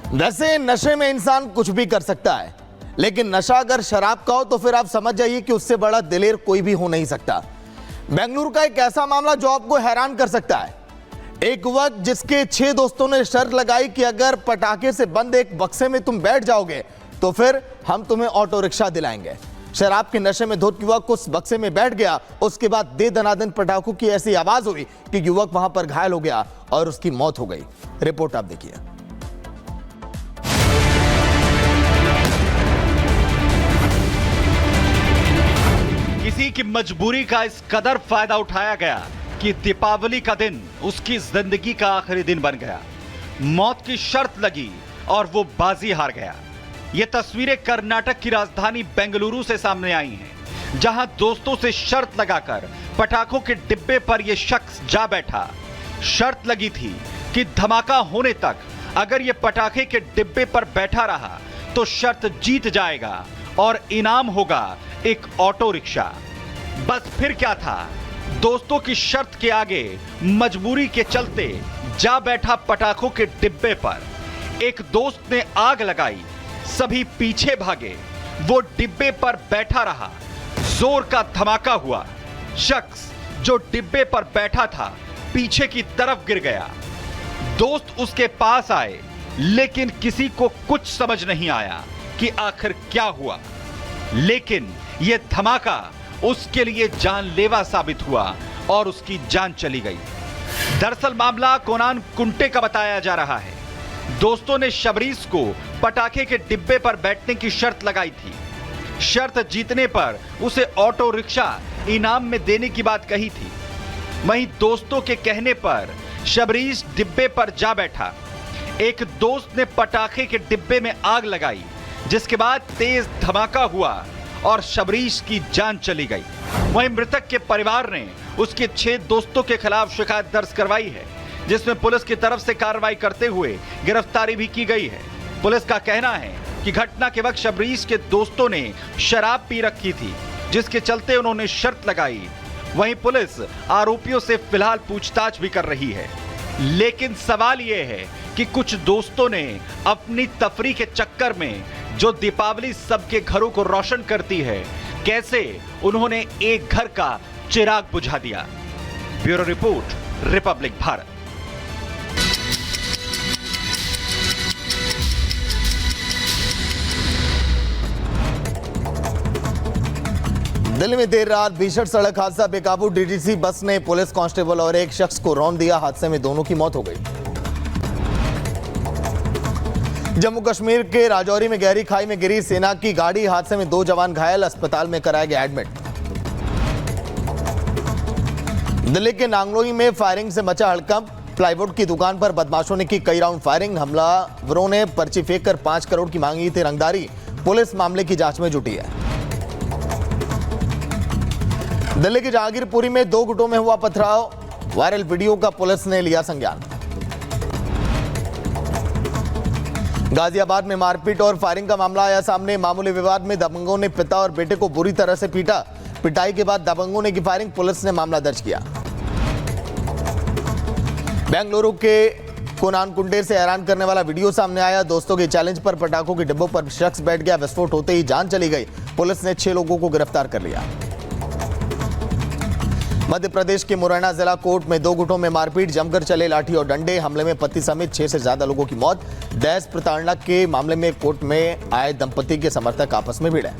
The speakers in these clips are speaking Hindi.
वैसे नशे में इंसान कुछ भी कर सकता है, लेकिन नशा अगर शराब का हो तो फिर आप समझ जाइए कि उससे बड़ा दिलेर कोई भी हो नहीं सकता। बेंगलुरु का एक ऐसा मामला जो आपको हैरान कर सकता है। एक युवक जिसके 6 दोस्तों ने शर्त लगाई कि अगर पटाखे से बंद एक बक्से में तुम बैठ जाओगे तो फिर हम तुम्हें ऑटो रिक्शा दिलाएंगे। शराब के नशे में धुत युवक उस बक्से में बैठ गया। उसके बाद दे दनादन पटाखों की ऐसी आवाज हुई कि युवक वहां पर घायल हो गया और उसकी मौत हो गई। रिपोर्ट आप देखिए। किसी की मजबूरी का इस कदर फायदा उठाया गया कि दीपावली का दिन उसकी जिंदगी का आखिरी दिन बन गया। मौत की शर्त लगी और वो बाजी हार गया। ये तस्वीरें कर्नाटक की राजधानी बेंगलुरु से सामने आई हैं, जहां दोस्तों से शर्त लगाकर पटाखों के डिब्बे पर यह शख्स जा बैठा। शर्त लगी थी कि धमाका होने तक अगर ये पटाखे के डिब्बे पर बैठा रहा तो शर्त जीत जाएगा और इनाम होगा एक ऑटो रिक्शा। बस फिर क्या था, दोस्तों की शर्त के आगे मजबूरी के चलते जा बैठा पटाखों के डिब्बे पर। एक दोस्त ने आग लगाई, सभी पीछे भागे, वो डिब्बे पर बैठा रहा। जोर का धमाका हुआ, शख्स जो डिब्बे पर बैठा था पीछे की तरफ गिर गया। दोस्त उसके पास आए, लेकिन किसी को कुछ समझ नहीं आया कि आखिर क्या हुआ। लेकिन यह धमाका उसके लिए जानलेवा साबित हुआ और उसकी जान चली गई। दरअसल मामला कोनान कुंटे का बताया जा रहा है। दोस्तों ने शबरीश को पटाखे के डिब्बे पर बैठने की शर्त लगाई थी। शर्त जीतने पर उसे ऑटो रिक्शा इनाम में देने की बात कही थी। वहीं दोस्तों के कहने पर शबरीश डिब्बे पर जा बैठा। एक दोस्त ने पटाखे के डिब्बे में आग लगाई, जिसके बाद तेज धमाका हुआ और शबरीश की जान चली गई। वहीं मृतक के परिवार ने उसके 6 दोस्तों के खिलाफ शिकायत दर्ज करवाई है, जिसमें पुलिस की तरफ से कार्रवाई करते हुए गिरफ्तारी भी की गई है। पुलिस का कहना है कि घटना के वक्त शबरीश के दोस्तों ने शराब पी रखी थी, जिसके चलते उन्होंने शर्त लगाई। वहीं पुलिस आरोपियों से फिलहाल पूछताछ भी कर रही है। लेकिन सवाल यह है कि कुछ दोस्तों ने अपनी तफरी के चक्कर में जो दीपावली सबके घरों को रोशन करती है, कैसे उन्होंने एक घर का चिराग बुझा दिया। Bureau report, Republic Bharat. Delhi में देर रात भीषण सड़क हादसा, बेकाबू डीटीसी बस ने पुलिस कांस्टेबल और एक शख्स को रौंद दिया। हादसे में दोनों की मौत हो गई। जम्मू कश्मीर के राजौरी में गहरी खाई में गिरी सेना की गाड़ी, हादसे में 2 जवान घायल, अस्पताल में कराया गया एडमिट। दिल्ली के नांगलोई में फायरिंग से मचा हड़कंप, प्लाईवुड की दुकान पर बदमाशों ने की कई राउंड फायरिंग। हमलावरों ने पर्ची फेंक कर 5 करोड़ की मांगी थी रंगदारी। पुलिस मामले की जांच में जुटी है। दिल्ली की जहांगीरपुरी में 2 गुटों में हुआ पथराव, वायरल वीडियो का पुलिस ने लिया संज्ञान। गाजियाबाद में मारपीट और फायरिंग का मामला आया सामने। मामूली विवाद में दबंगों ने पिता और बेटे को बुरी तरह से पीटा। पिटाई के बाद दबंगों ने की फायरिंग, पुलिस ने मामला दर्ज किया। बेंगलुरु के कोनान कुंटे से हैरान करने वाला वीडियो सामने आया। दोस्तों के चैलेंज पर पटाखों के डिब्बों पर शख्स बैठ गया, विस्फोट होते ही जान चली गई। पुलिस ने 6 लोगों को गिरफ्तार कर लिया। मध्य प्रदेश के मुरैना जिला कोर्ट में 2 गुटों में मारपीट, जमकर चले लाठी और डंडे। हमले में पति समेत 6 से ज्यादा लोगों की मौत। दहेज प्रताड़ना के मामले में कोर्ट में आए दंपति के समर्थक आपस में भिड़े।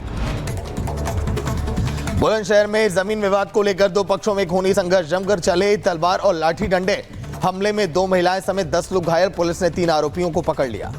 बुलंदशहर में जमीन विवाद को लेकर 2 पक्षों में खूनी संघर्ष, जमकर चले तलवार और लाठी डंडे। हमले में 2 महिलाएं समेत 10 लोग घायल। पुलिस ने 3 आरोपियों को पकड़ लिया।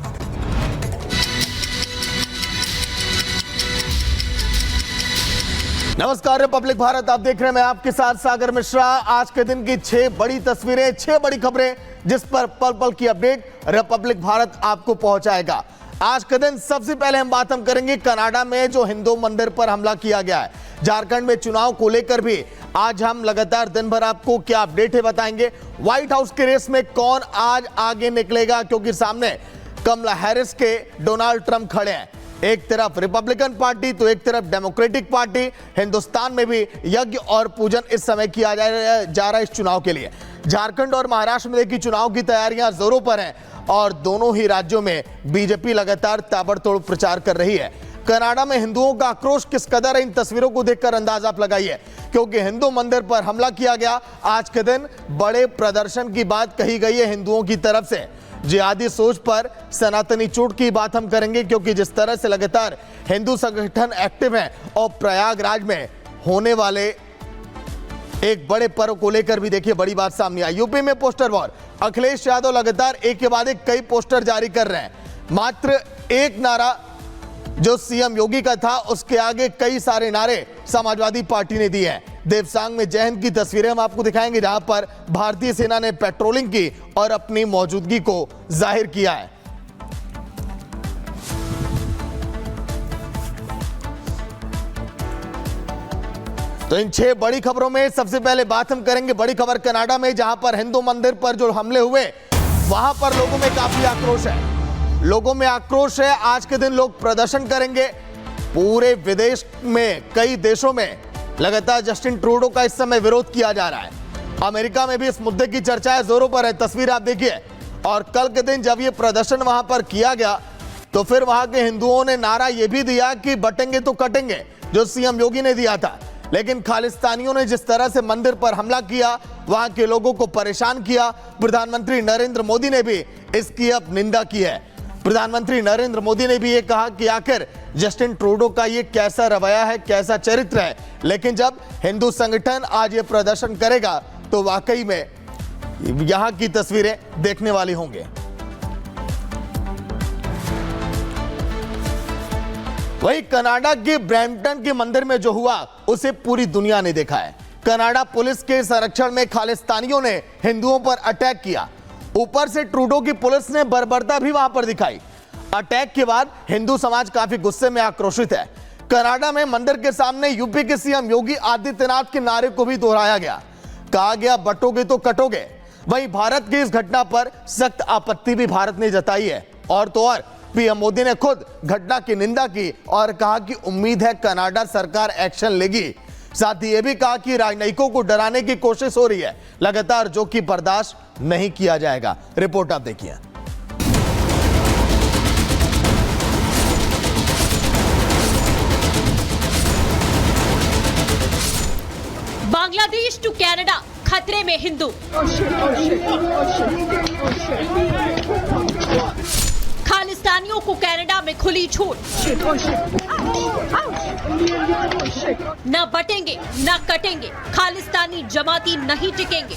नमस्कार, रिपब्लिक भारत आप देख रहे हैं, मैं आपके साथ सागर मिश्रा। आज के दिन की 6 बड़ी तस्वीरें, 6 बड़ी खबरें, जिस पर पल पल की अपडेट रिपब्लिक भारत आपको पहुंचाएगा। आज के दिन सबसे पहले हम बात करेंगे कनाडा में जो हिंदू मंदिर पर हमला किया गया है। झारखंड में चुनाव को लेकर भी आज हम लगातार दिन भर आपको क्या अपडेट है बताएंगे। व्हाइट हाउस के रेस में कौन आज आगे निकलेगा, क्योंकि सामने कमला हैरिस के डोनाल्ड ट्रंप खड़े हैं। एक तरफ रिपब्लिकन पार्टी तो एक तरफ डेमोक्रेटिक पार्टी। हिंदुस्तान में भी यज्ञ और पूजन इस समय किया जा रहा है इस चुनाव के लिए। झारखंड और महाराष्ट्र में देखिए चुनाव की तैयारियां जोरों पर हैं और दोनों ही राज्यों में बीजेपी लगातार ताबड़तोड़ प्रचार कर रही है। कनाडा में हिंदुओं का आक्रोश किस कदर है, इन तस्वीरों को देखकर अंदाजा आप लगाइए, क्योंकि हिंदू मंदिर पर हमला किया गया। आज के दिन बड़े प्रदर्शन की बात कही गई है हिंदुओं की तरफ से। जिहादी सोच पर सनातनी चोट की बात हम करेंगे, क्योंकि जिस तरह से लगातार हिंदू संगठन एक्टिव हैं और प्रयागराज में होने वाले एक बड़े पर्व को लेकर भी देखिए बड़ी बात सामने आई। यूपी में पोस्टर वॉर, अखिलेश यादव लगातार एक के बाद एक कई पोस्टर जारी कर रहे हैं। मात्र एक नारा जो सीएम योगी का था, उसके आगे कई सारे नारे समाजवादी पार्टी ने दिए हैं। देवसांग में जय हिंद की तस्वीरें हम आपको दिखाएंगे, जहां पर भारतीय सेना ने पेट्रोलिंग की और अपनी मौजूदगी को जाहिर किया है। तो इन 6 बड़ी खबरों में सबसे पहले बात हम करेंगे बड़ी खबर कनाडा में, जहां पर हिंदू मंदिर पर जो हमले हुए, वहां पर लोगों में काफी आक्रोश है। लोगों में आक्रोश है। आज के दिन लोग प्रदर्शन करेंगे। पूरे विदेश में कई देशों में लगातार जस्टिन ट्रूडो का इस समय विरोध किया जा रहा है। अमेरिका में भी इस मुद्दे की चर्चाएं जोरों पर है। तस्वीर आप देखिए। और कल के दिन जब ये प्रदर्शन वहां पर किया गया, तो फिर वहां के हिंदुओं ने नारा यह भी दिया कि बटेंगे तो कटेंगे, जो सीएम योगी ने दिया था। लेकिन खालिस्तानियों ने जिस तरह से मंदिर पर हमला किया, वहां के लोगों को परेशान किया, प्रधानमंत्री नरेंद्र मोदी ने भी इसकी अब निंदा की है। प्रधानमंत्री नरेंद्र मोदी ने भी ये कहा कि आखिर जस्टिन ट्रूडो का ये कैसा रवैया है, कैसा चरित्र है। लेकिन जब हिंदू संगठन आज ये प्रदर्शन करेगा, तो वाकई में यहां की तस्वीरें देखने वाली होंगे। वही कनाडा के ब्रैम्पटन के मंदिर में जो हुआ, उसे पूरी दुनिया ने देखा है। कनाडा पुलिस के संरक्षण में खालिस्तानियों ने हिंदुओं पर अटैक किया। ऊपर से ट्रूडो की पुलिस ने बर्बरता भी वहां पर दिखाई। अटैक के बाद हिंदू समाज काफी गुस्से में आक्रोशित है। कनाडा में मंदिर के सामने यूपी के सीएम योगी आदित्यनाथ के नारे को भी दोहराया गया। कहा गया बटोगे तो कटोगे। वहीं भारत की इस घटना पर सख्त आपत्ति भी भारत ने जताई है। और तो और पीएम मोदी ने खुद घटना की निंदा की और कहा कि उम्मीद है कनाडा सरकार एक्शन लेगी। साथ ही यह भी कहा कि राजनयिकों को डराने की कोशिश हो रही है लगातार, जो कि बर्दाश्त नहीं किया जाएगा। रिपोर्ट आप देखिए। बांग्लादेश टू कनाडा, खतरे में हिंदू। खालिस्तानियों को कनाडा में खुली छूट। न बटेंगे न कटेंगे, खालिस्तानी जमाती नहीं टिकेंगे।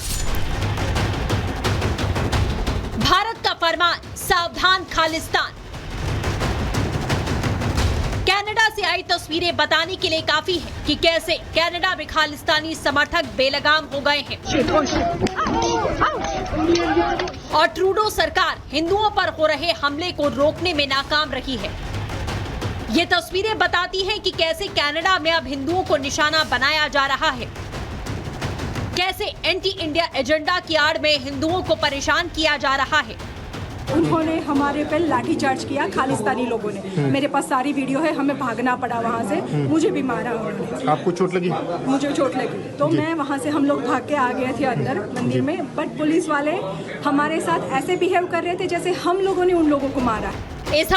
भारत का फरमान, सावधान खालिस्तान। कनाडा से आई तस्वीरें बताने के लिए काफी है कि कैसे कनाडा में खालिस्तानी समर्थक बेलगाम हो गए हैं और ट्रूडो सरकार हिंदुओं पर हो रहे हमले को रोकने में नाकाम रही है। ये तस्वीरें बताती हैं कि कैसे कनाडा में अब हिंदुओं को निशाना बनाया जा रहा है, कैसे एंटी इंडिया एजेंडा की आड़ में हिंदुओं को परेशान किया जा रहा है। उन्होंने हमारे पे लाठीचार्ज किया, खालिस्तानी लोगों ने। मेरे पास सारी वीडियो है, हमें भागना पड़ा वहाँ से। मुझे भी मारा उन्होंने। आपको चोट लगी? मुझे चोट लगी, तो मैं वहाँ से, हम लोग भाग के आ गए थे अंदर मंदिर में। बट पुलिस वाले हमारे साथ ऐसे बिहेव कर रहे थे जैसे हम लोगों ने उन लोगों को मारा। इस